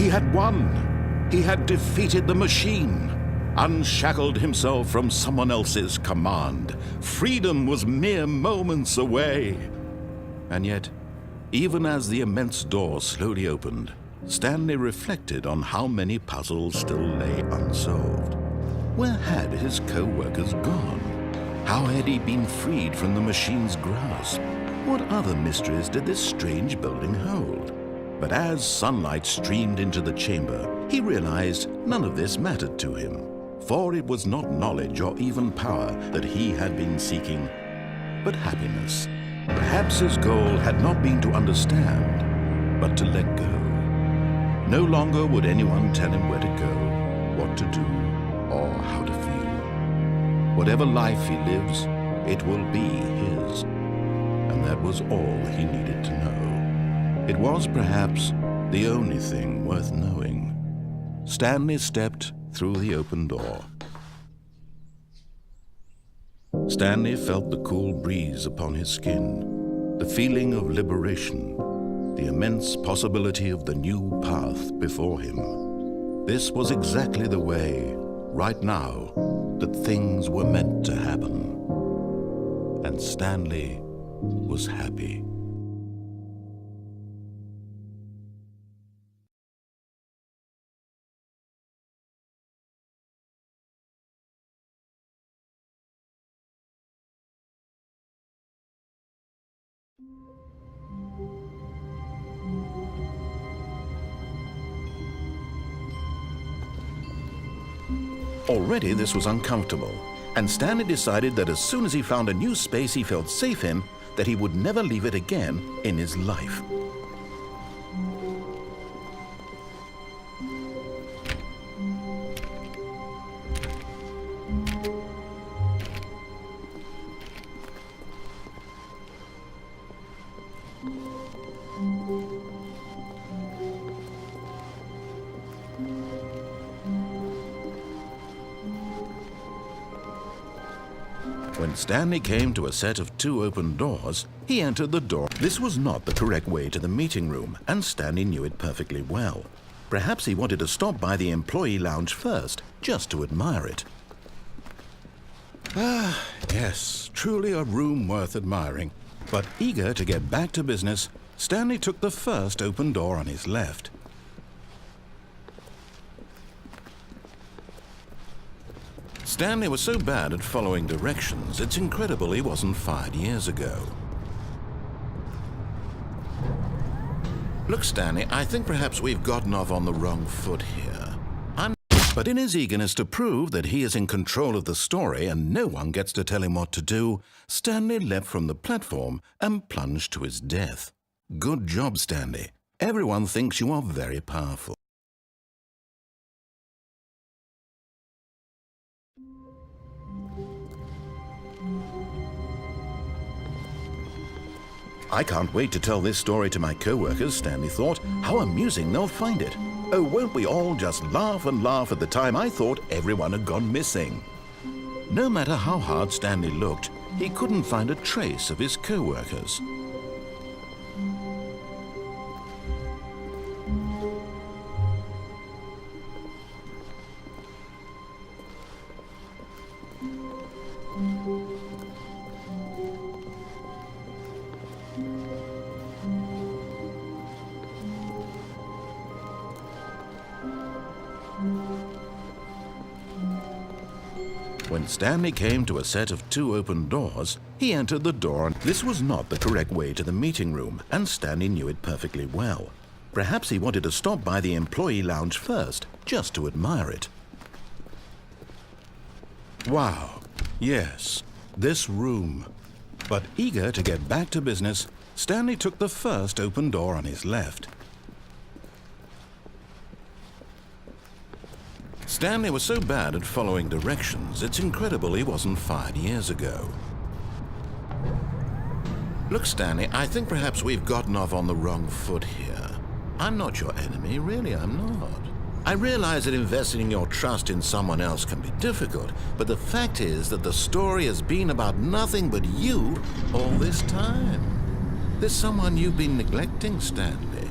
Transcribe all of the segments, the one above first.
He had won. He had defeated the machine, unshackled himself from someone else's command. Freedom was mere moments away. And yet, even as the immense door slowly opened, Stanley reflected on how many puzzles still lay unsolved. Where had his co-workers gone? How had he been freed from the machine's grasp? What other mysteries did this strange building hold? But as sunlight streamed into the chamber, he realized none of this mattered to him, for it was not knowledge or even power that he had been seeking, but happiness. Perhaps his goal had not been to understand, but to let go. No longer would anyone tell him where to go, what to do, or how to feel. Whatever life he lives, it will be his. And that was all he needed to know. It was perhaps the only thing worth knowing. Stanley stepped through the open door. Stanley felt the cool breeze upon his skin, the feeling of liberation, the immense possibility of the new path before him. This was exactly the way, right now, that things were meant to happen. And Stanley was happy. Already this was uncomfortable, and Stanley decided that as soon as he found a new space he felt safe in, that he would never leave it again in his life. When Stanley came to a set of 2 open doors, he entered the door. This was not the correct way to the meeting room, and Stanley knew it perfectly well. Perhaps he wanted to stop by the employee lounge first, just to admire it. Ah, yes, truly a room worth admiring. But eager to get back to business, Stanley took the first open door on his left. Stanley was so bad at following directions, it's incredible he wasn't fired years ago. Look, Stanley, I think perhaps we've gotten off on the wrong foot here. But in his eagerness to prove that he is in control of the story and no one gets to tell him what to do, Stanley leapt from the platform and plunged to his death. Good job, Stanley. Everyone thinks you are very powerful. I can't wait to tell this story to my co-workers, Stanley thought. How amusing they'll find it. Oh, won't we all just laugh and laugh at the time I thought everyone had gone missing. No matter how hard Stanley looked, he couldn't find a trace of his co-workers. When Stanley came to a set of 2 open doors, he entered the door. This was not the correct way to the meeting room, and Stanley knew it perfectly well. Perhaps he wanted to stop by the employee lounge first, just to admire it. Wow, yes, this room. But eager to get back to business, Stanley took the first open door on his left. Stanley was so bad at following directions, it's incredible he wasn't fired years ago. Look, Stanley, I think perhaps we've gotten off on the wrong foot here. I'm not your enemy, really, I'm not. I realize that investing your trust in someone else can be difficult, but the fact is that the story has been about nothing but you all this time. There's someone you've been neglecting, Stanley.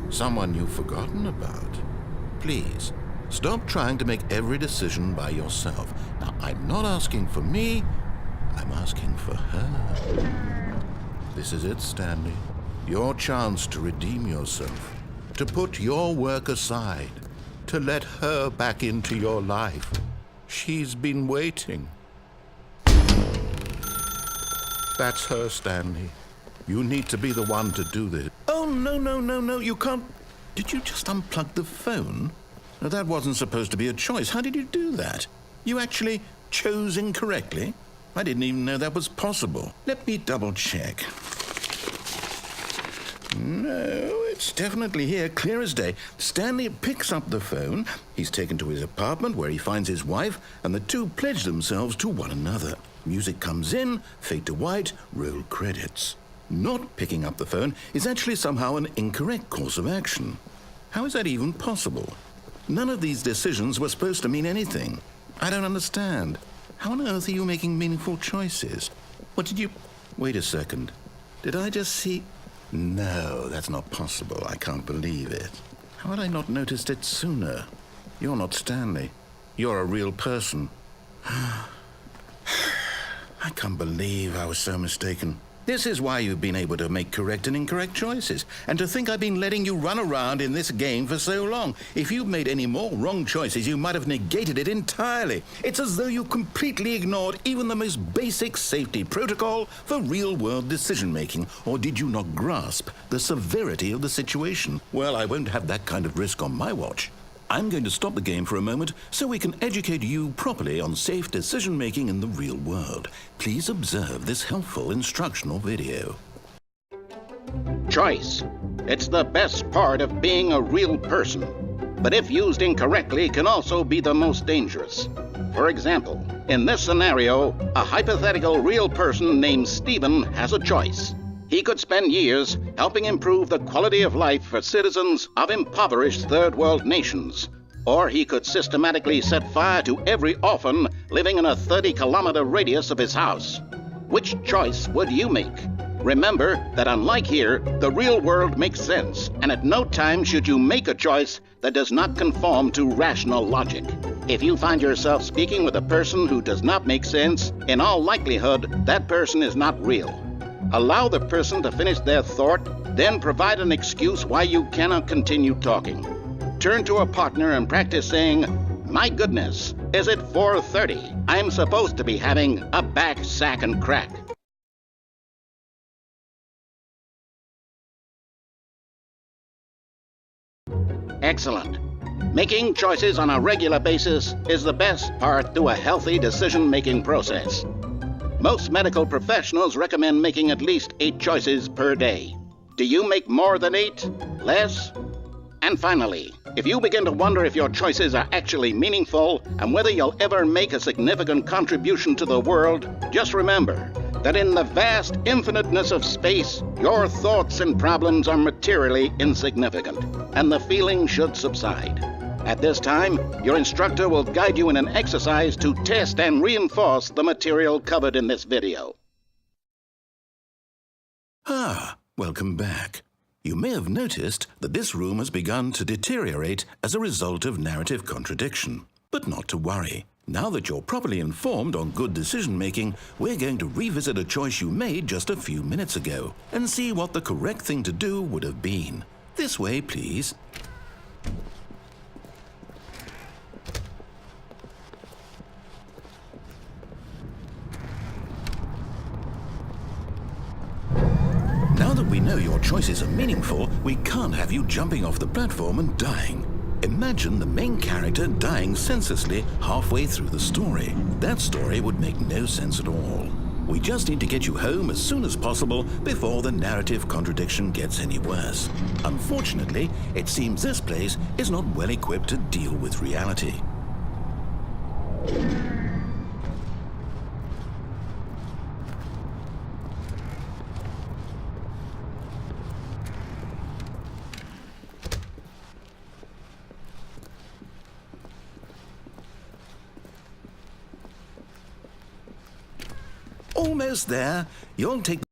Someone you've forgotten about. Please, stop trying to make every decision by yourself. Now, I'm not asking for me, I'm asking for her. This is it, Stanley. Your chance to redeem yourself, to put your work aside, to let her back into your life. She's been waiting. That's her, Stanley. You need to be the one to do this. Oh, no, you can't. Did you just unplug the phone? Now, that wasn't supposed to be a choice. How did you do that? You actually chose incorrectly? I didn't even know that was possible. Let me double check. No, it's definitely here, clear as day. Stanley picks up the phone. He's taken to his apartment where he finds his wife, and the two pledge themselves to one another. Music comes in, fade to white, roll credits. Not picking up the phone is actually somehow an incorrect course of action. How is that even possible? None of these decisions were supposed to mean anything. I don't understand. How on earth are you making meaningful choices? What did you... Wait a second. Did I just see... No, that's not possible. I can't believe it. How had I not noticed it sooner? You're not Stanley. You're a real person. I can't believe I was so mistaken. This is why you've been able to make correct and incorrect choices. And to think I've been letting you run around in this game for so long. If you'd made any more wrong choices, you might have negated it entirely. It's as though you completely ignored even the most basic safety protocol for real-world decision-making. Or did you not grasp the severity of the situation? Well, I won't have that kind of risk on my watch. I'm going to stop the game for a moment so we can educate you properly on safe decision-making in the real world. Please observe this helpful instructional video. Choice. It's the best part of being a real person, but if used incorrectly can also be the most dangerous. For example, in this scenario, a hypothetical real person named Stephen has a choice. He could spend years helping improve the quality of life for citizens of impoverished third world nations. Or he could systematically set fire to every orphan living in a 30-kilometer radius of his house. Which choice would you make? Remember that unlike here, the real world makes sense, and at no time should you make a choice that does not conform to rational logic. If you find yourself speaking with a person who does not make sense, in all likelihood, that person is not real. Allow the person to finish their thought, then provide an excuse why you cannot continue talking. Turn to a partner and practice saying, "My goodness, is it 4:30? I'm supposed to be having a back, sack, and crack." Excellent. Making choices on a regular basis is the best part to a healthy decision-making process. Most medical professionals recommend making at least 8 choices per day. Do you make more than 8? Less? And finally, if you begin to wonder if your choices are actually meaningful and whether you'll ever make a significant contribution to the world, just remember that in the vast infiniteness of space, your thoughts and problems are materially insignificant, and the feeling should subside. At this time, your instructor will guide you in an exercise to test and reinforce the material covered in this video. Welcome back. You may have noticed that this room has begun to deteriorate as a result of narrative contradiction. But not to worry. Now that you're properly informed on good decision-making, we're going to revisit a choice you made just a few minutes ago and see what the correct thing to do would have been. This way, please. Now that we know your choices are meaningful, we can't have you jumping off the platform and dying. Imagine the main character dying senselessly halfway through the story. That story would make no sense at all. We just need to get you home as soon as possible before the narrative contradiction gets any worse. Unfortunately, it seems this place is not well equipped to deal with reality. Almost there. You'll take